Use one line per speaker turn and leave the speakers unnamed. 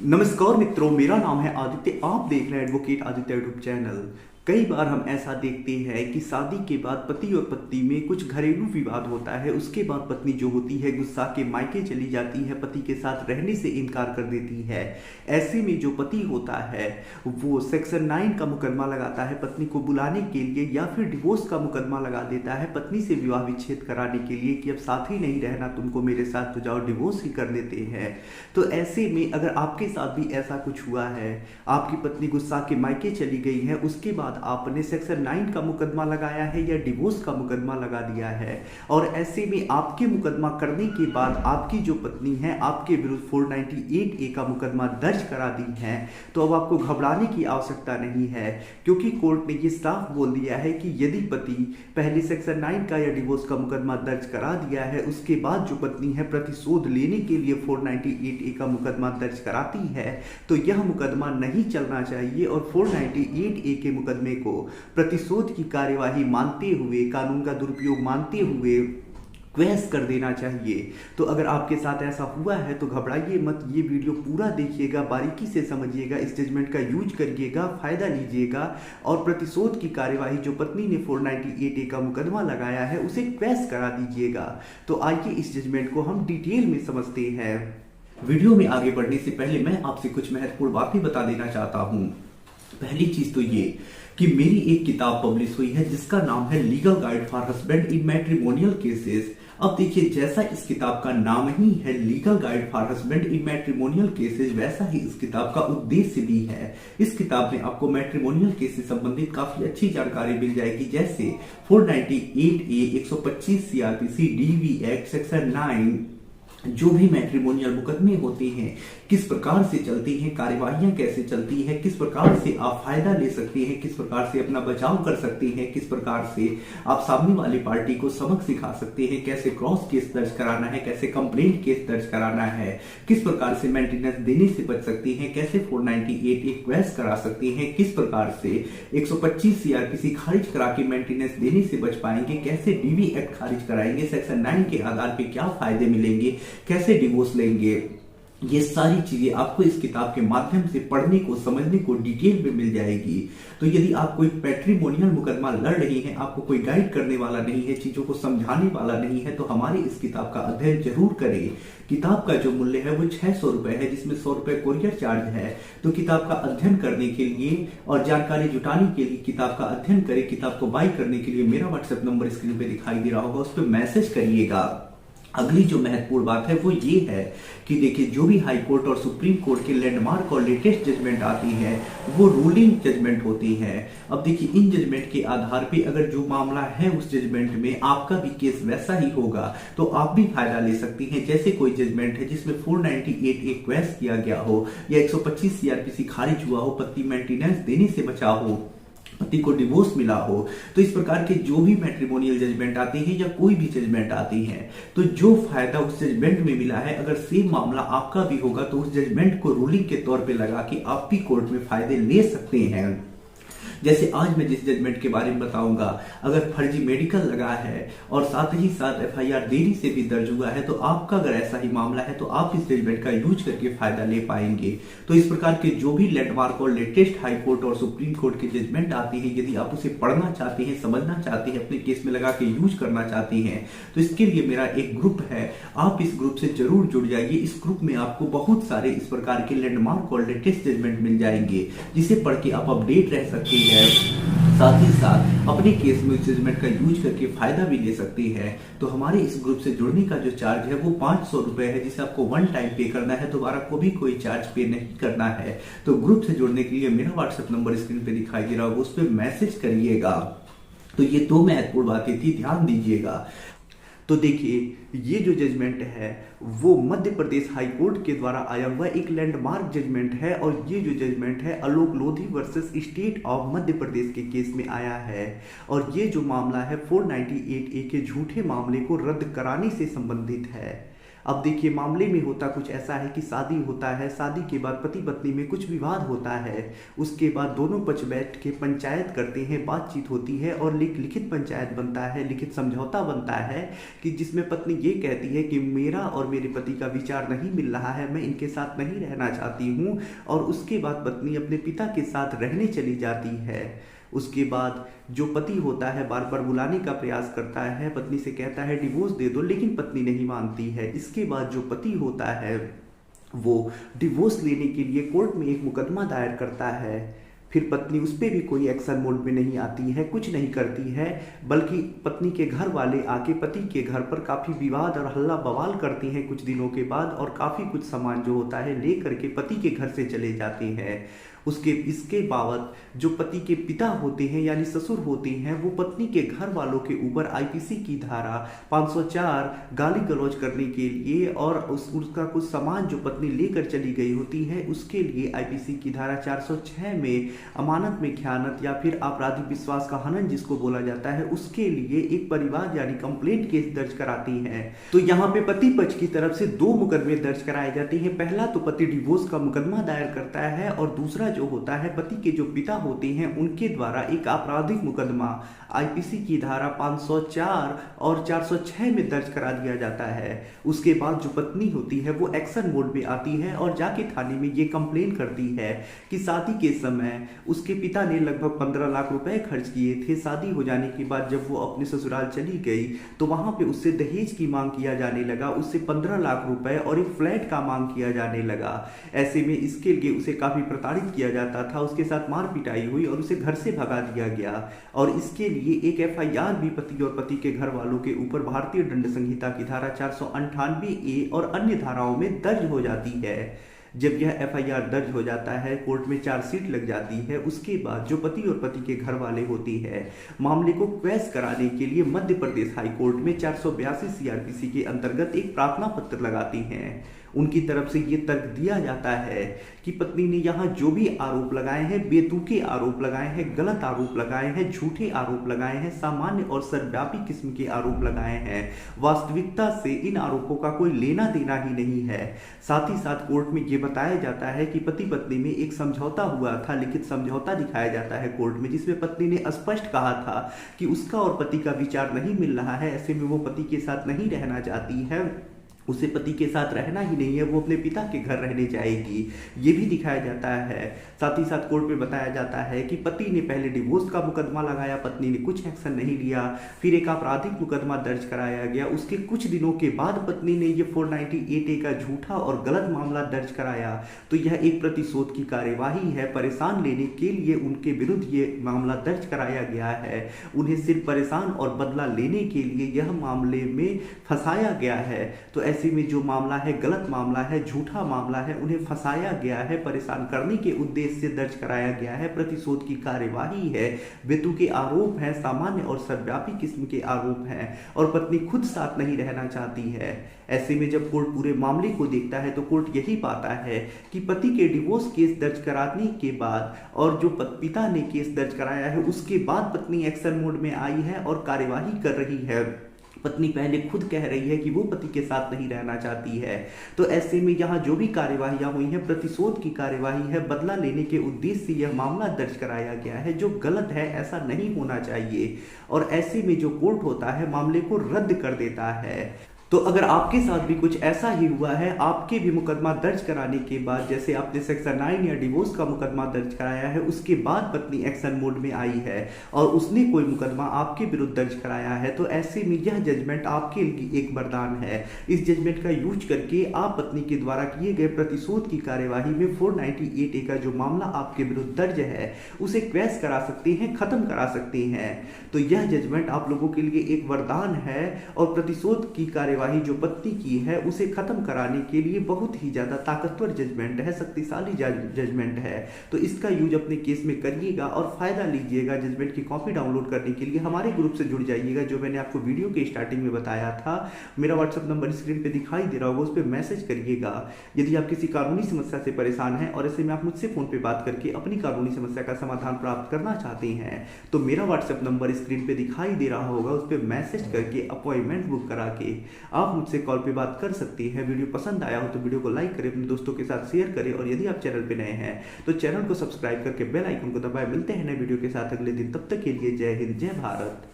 नमस्कार मित्रों, मेरा नाम है आदित्य। आप देख रहे हैं एडवोकेट आदित्य यूट्यूब चैनल। कई बार हम ऐसा देखते हैं कि शादी के बाद पति और पत्नी में कुछ घरेलू विवाद होता है। उसके बाद पत्नी जो होती है गुस्सा के मायके चली जाती है, पति के साथ रहने से इनकार कर देती है। ऐसे में जो पति होता है वो सेक्शन 9 का मुकदमा लगाता है पत्नी को बुलाने के लिए, या फिर डिवोर्स का मुकदमा लगा देता है पत्नी से विवाह विच्छेद कराने के लिए कि अब साथ ही नहीं रहना तुमको मेरे साथ, तो जाओ डिवोर्स ही कर देते हैं। तो ऐसे में अगर आपके साथ भी ऐसा कुछ हुआ है, आपकी पत्नी गुस्सा के मायके चली गई है, उसके बाद आपने सेक्शन 9 का मुकदमा लगाया है या डिवोर्स का मुकदमा लगा दिया है, और ऐसे में आपके मुकदमा करने के बाद आपकी जो पत्नी है आपके विरुद्ध 498A का मुकदमा दर्ज करा दी है, तो अब आपको घबराने की आवश्यकता नहीं है, क्योंकि कोर्ट ने ये साफ बोल दिया है कि यदि पति पहले सेक्शन 9 का या डिवोर्स का मुकदमा दर्ज करा दिया है, उसके बाद जो पत्नी है प्रतिशोध लेने के लिए 498A का मुकदमा दर्ज कराती है, तो यह मुकदमा नहीं चलना चाहिए और 498A के मुकदमे को प्रतिशोध की कार्यवाही मानते हुए, कानून का दुरुपयोग मानते हुए क्वैश कर देना चाहिए। तो अगर आपके साथ ऐसा हुआ है तो घबराइए मत, ये वीडियो पूरा देखिएगा, बारीकी से समझिएगा, इस जजमेंट का यूज करिएगा, फायदा लीजिएगा और प्रतिशोध की कार्यवाही जो पत्नी ने 498A का मुकदमा लगाया है उसे क्वैश करा दीजिएगा। तो आइए इस जजमेंट को हम डिटेल में समझते हैं। वीडियो में आगे बढ़ने से पहले मैं आपसे कुछ महत्वपूर्ण बातें बता देना चाहता हूं। पहली चीज तो ये कि मेरी एक किताब पब्लिश हुई है जिसका नाम है legal guide for husband in matrimonial cases. अब देखिए, जैसा इस किताब का नाम ही है legal guide for husband in matrimonial cases, वैसा ही इस किताब का उद्देश्य भी है। इस किताब में आपको मैट्रिमोनियल केस से संबंधित काफी अच्छी जानकारी मिल जाएगी, जैसे 498A, 125 CRPC, DV act, section 9, जो भी मैट्रिमोनियल मुकदमे होते हैं किस प्रकार से चलती हैं, कार्यवाहियां कैसे चलती हैं, किस प्रकार से आप फायदा ले सकते हैं, किस प्रकार से अपना बचाव कर सकते हैं, किस प्रकार से आप सामने वाली पार्टी को सबक सिखा सकते हैं, कैसे क्रॉस केस दर्ज कराना है, कैसे कंप्लेंट केस दर्ज कराना है, किस प्रकार से मेंटेनेंस देने से बच सकती हैं, कैसे 498A क्वैश करा सकते हैं, किस प्रकार से 125 CRPC खारिज करा के मेंटेनेंस देने से बच पाएंगे, कैसे DV एक्ट खारिज कराएंगे, सेक्शन 9 के आधार पर क्या फायदे मिलेंगे, कैसे डिवोर्स लेंगे, ये सारी चीजें आपको इस किताब के माध्यम से पढ़ने को, समझने को डिटेल में मिल जाएगी। तो यदि आप कोई मैट्रिमोनियल मुकदमा लड़ रही हैं, आपको कोई गाइड करने वाला नहीं है, चीजों को समझाने वाला नहीं है, तो हमारी इस किताब का अध्ययन जरूर करें। किताब का जो मूल्य है वो 600 रुपए है, जिसमें 100 रुपए कोरियर चार्ज है। तो किताब का अध्ययन करने के लिए और जानकारी जुटाने के लिए किताब का अध्ययन करें। किताब को बाय करने के लिए मेरा व्हाट्सएप नंबर स्क्रीन पे दिखाई दे रहा होगा, उस पर मैसेज करिएगा। अगली जो महत्वपूर्ण बात है वो ये है कि देखिए, जो भी हाई कोर्ट और सुप्रीम कोर्ट के लैंडमार्क और लेटेस्ट जजमेंट आती है वो रूलिंग जजमेंट होती है। अब देखिए, इन जजमेंट के आधार पे अगर जो मामला है उस जजमेंट में आपका भी केस वैसा ही होगा तो आप भी फायदा ले सकती हैं। जैसे कोई जजमेंट है जिसमें 498A क्वैश किया गया हो या 125 CRPC खारिज हुआ हो, पति मेंटेनेंस देने से बचा हो, पति को डिवोर्स मिला हो, तो इस प्रकार के जो भी मैट्रिमोनियल जजमेंट आते हैं या कोई भी जजमेंट आती है, तो जो फायदा उस जजमेंट में मिला है अगर सेम मामला आपका भी होगा तो उस जजमेंट को रूलिंग के तौर पे लगा के आप भी कोर्ट में फायदे ले सकते हैं। जैसे आज मैं जिस जजमेंट के बारे में बताऊंगा, अगर फर्जी मेडिकल लगा है और साथ ही साथ FIR देरी से भी दर्ज हुआ है, तो आपका अगर ऐसा ही मामला है तो आप इस जजमेंट का यूज करके फायदा ले पाएंगे। तो इस प्रकार के जो भी लैंडमार्क और लेटेस्ट हाई कोर्ट और सुप्रीम कोर्ट के जजमेंट आते हैं, यदि आप उसे पढ़ना चाहते हैं, समझना चाहते हैं, अपने केस में लगा के यूज करना चाहते हैं, तो इसके लिए मेरा एक ग्रुप है, आप इस ग्रुप से जरूर जुड़ जाइए। इस ग्रुप में आपको बहुत सारे इस प्रकार के लैंडमार्क और लेटेस्ट जजमेंट मिल जाएंगे, जिसे पढ़ के आप अपडेट रह सकते हैं, साथ ही साथ अपने केस में जजमेंट का यूज करके फायदा भी ले सकती है। तो हमारे इस ग्रुप से जुड़ने का जो चार्ज है वो 500 रुपए है, जिसे आपको वन टाइम पे करना है, दोबारा कभी कोई चार्ज पे नहीं करना है। तो ग्रुप से जुड़ने के लिए मेरा व्हाट्सएप नंबर स्क्रीन पे दिखाई दे रहा होगा, उस पर मैसेज करिएगा। तो ये दो महत्वपूर्ण बातें थी, ध्यान दीजिएगा। तो देखिए, ये जो जजमेंट है वो मध्य प्रदेश हाई कोर्ट के द्वारा आया हुआ एक लैंडमार्क जजमेंट है, और ये जो जजमेंट है आलोक Lodhi versus state of Madhya Pradesh के केस में आया है। और ये जो मामला है 498A के झूठे मामले को रद्द कराने से संबंधित है। अब देखिए मामले में होता कुछ ऐसा है कि शादी होता है, शादी के बाद पति पत्नी में कुछ विवाद होता है, उसके बाद दोनों पक्ष बैठ के पंचायत करते हैं, बातचीत होती है और लिखित पंचायत बनता है, लिखित समझौता बनता है कि जिसमें पत्नी ये कहती है कि मेरा और मेरे पति का विचार नहीं मिल रहा है, मैं इनके साथ नहीं रहना चाहती हूँ, और उसके बाद पत्नी अपने पिता के साथ रहने चली जाती है। उसके बाद जो पति होता है बार बार बुलाने का प्रयास करता है, पत्नी से कहता है डिवोर्स दे दो, लेकिन पत्नी नहीं मानती है। इसके बाद जो पति होता है वो डिवोर्स लेने के लिए कोर्ट में एक मुकदमा दायर करता है। फिर पत्नी उस पर भी कोई एक्शन मोड में नहीं आती है, कुछ नहीं करती है, बल्कि पत्नी के घर वाले आके पति के घर पर काफ़ी विवाद और हल्ला बवाल करते हैं कुछ दिनों के बाद, और काफ़ी कुछ सामान जो होता है ले करके पति के घर से चले जाते हैं। इसके बावत जो पति के पिता होते हैं यानी ससुर होते हैं, वो पत्नी के घर वालों के ऊपर आईपीसी की धारा 504 गाली गलौज करने के लिए और उसका कुछ सामान जो पत्नी लेकर चली गई होती है उसके लिए आईपीसी की धारा 406 में अमानत में खयानत या फिर आपराधिक विश्वास का हनन जिसको बोला जाता है, उसके लिए एक परिवार यानी कंप्लेंट केस दर्ज कराती है। तो यहाँ पे पति पक्ष की तरफ से 2 मुकदमे दर्ज कराए जाते हैं। पहला तो पति डिवोर्स का मुकदमा दायर करता है, और दूसरा जो होता है पति के जो पिता होते हैं उनके द्वारा एक आपराधिक मुकदमा आईपीसी की धारा 504 और 406 में दर्ज करा दिया जाता है। उसके बाद जो पत्नी होती है वो एक्शन मोड में आती है और जाके थाने में ये कंप्लेन करती है कि शादी के समय उसके पिता ने लगभग 15 लाख रुपए खर्च किए थे। शादी हो जाने के बाद जब वो अपने ससुराल चली गई तो वहां पे उससे दहेज की मांग किया जाने लगा, उससे 15 लाख रुपए और एक फ्लैट का मांग किया जाने लगा। ऐसे में इसके लिए उसे काफी प्रताड़ित किया जाता था, उसके साथ मार पिटाई हुई और उसे घर से भगा दिया गया। और इसके लिए एक एफआईआर भी पति और पति के घर वालों के ऊपर भारतीय दंड संहिता की धारा 498A और अन्य धाराओं में दर्ज हो जाती है। जब यह एफआईआर दर्ज हो जाता है, कोर्ट में चार्जशीट लग जाती है, उसके बाद जो पति और पति के घर वाले होती है मामले को क्वैश कराने के लिए मध्य प्रदेश हाई कोर्ट में 482 सीआरपीसी के अंतर्गत एक प्रार्थना पत्र लगाती हैं। उनकी तरफ से ये तर्क दिया जाता है कि पत्नी ने यहाँ जो भी आरोप लगाए हैं, बेतुके आरोप लगाए हैं, गलत आरोप लगाए हैं, झूठे आरोप लगाए हैं, सामान्य और सर्वव्यापी किस्म के आरोप लगाए हैं, वास्तविकता से इन आरोपों का कोई लेना देना ही नहीं है। साथ ही साथ कोर्ट में ये बताया जाता है कि पति पत्नी में एक समझौता हुआ था, लिखित समझौता दिखाया जाता है कोर्ट में, जिसमें पत्नी ने स्पष्ट कहा था कि उसका और पति का विचार नहीं मिल रहा है, ऐसे में वो पति के साथ नहीं रहना चाहती है, उसे पति के साथ रहना ही नहीं है, वो अपने पिता के घर रहने जाएगी, ये भी दिखाया जाता है। साथ ही साथ कोर्ट में बताया जाता है कि पति ने पहले डिवोर्स का मुकदमा लगाया, पत्नी ने कुछ एक्शन नहीं लिया, फिर एक आपराधिक मुकदमा दर्ज कराया गया। उसके कुछ दिनों के बाद पत्नी ने ये 498A का झूठा और गलत मामला दर्ज कराया। तो यह एक प्रतिशोध की कार्यवाही है, परेशान लेने के लिए उनके विरुद्ध ये मामला दर्ज कराया गया है। उन्हें सिर्फ परेशान और बदला लेने के लिए यह मामले में फंसाया गया है। तो ऐसे में जो मामला है गलत मामला है, झूठा मामला है, उन्हें फंसाया गया है, परेशान करने के उद्देश्य से दर्ज कराया गया है, प्रतिशोध की कार्यवाही है, बेतुके आरोप हैं, सामान्य और सर्वव्यापी किस्म के आरोप हैं, और पत्नी खुद साथ नहीं रहना चाहती है। ऐसे में जब कोर्ट पूरे मामले को देखता है तो कोर्ट यही पाता है कि पति के डिवोर्स केस दर्ज कराने के बाद और जो पिता ने केस दर्ज कराया है उसके बाद पत्नी एक्शन मोड में आई है और कार्यवाही कर रही है। पत्नी पहले खुद कह रही है कि वो पति के साथ नहीं रहना चाहती है। तो ऐसे में यहाँ जो भी कार्यवाहियां हुई हैं प्रतिशोध की कार्यवाही है, बदला लेने के उद्देश्य से यह मामला दर्ज कराया गया है, जो गलत है, ऐसा नहीं होना चाहिए। और ऐसे में जो कोर्ट होता है मामले को रद्द कर देता है। तो अगर आपके साथ भी कुछ ऐसा ही हुआ है, आपके भी मुकदमा दर्ज कराने के बाद, जैसे आपने सेक्शन 9 या डिवोर्स का मुकदमा दर्ज कराया है, उसके बाद पत्नी एक्शन मोड में आई है और उसने कोई मुकदमा आपके विरुद्ध दर्ज कराया है, तो ऐसे में यह जजमेंट आपके लिए एक वरदान है। इस जजमेंट का यूज करके आप पत्नी के द्वारा किए गए प्रतिशोध की कार्यवाही में 498A का जो मामला आपके विरुद्ध दर्ज है उसे क्वैश करा सकते हैं, खत्म करा सकते हैं। तो यह जजमेंट आप लोगों के लिए एक वरदान है और प्रतिशोध की कार्यवाही जो पत्नी की है उसे खत्म कराने के लिए बहुत ही ज्यादा ताकतवर जजमेंट है, शक्तिशाली जजमेंट है। तो इसका यूज अपने केस में करिएगा और फायदा लीजिएगा। जजमेंट की कॉपी डाउनलोड करने के लिए हमारे ग्रुप से जुड़ जाइएगा, जो मैंने आपको वीडियो के स्टार्टिंग में बताया था। मेरा व्हाट्सएप नंबर स्क्रीन पे दिखाई दे रहा होगा, उस पर मैसेज करिएगा। यदि आप किसी कानूनी समस्या से परेशान हैं और ऐसे में आप मुझसे फोन पे बात करके अपनी कानूनी समस्या का समाधान प्राप्त करना चाहते हैं, तो मेरा व्हाट्सएप नंबर स्क्रीन पे दिखाई दे रहा होगा, उस पर मैसेज करके अपॉइंटमेंट बुक करा के आप मुझसे कॉल पे बात कर सकती हैं। वीडियो पसंद आया हो तो वीडियो को लाइक करें, अपने दोस्तों के साथ शेयर करें, और यदि आप चैनल पे नए हैं तो चैनल को सब्सक्राइब करके बेल आइकन को दबाएं। मिलते हैं नए वीडियो के साथ अगले दिन, तब तक के लिए जय हिंद, जय भारत।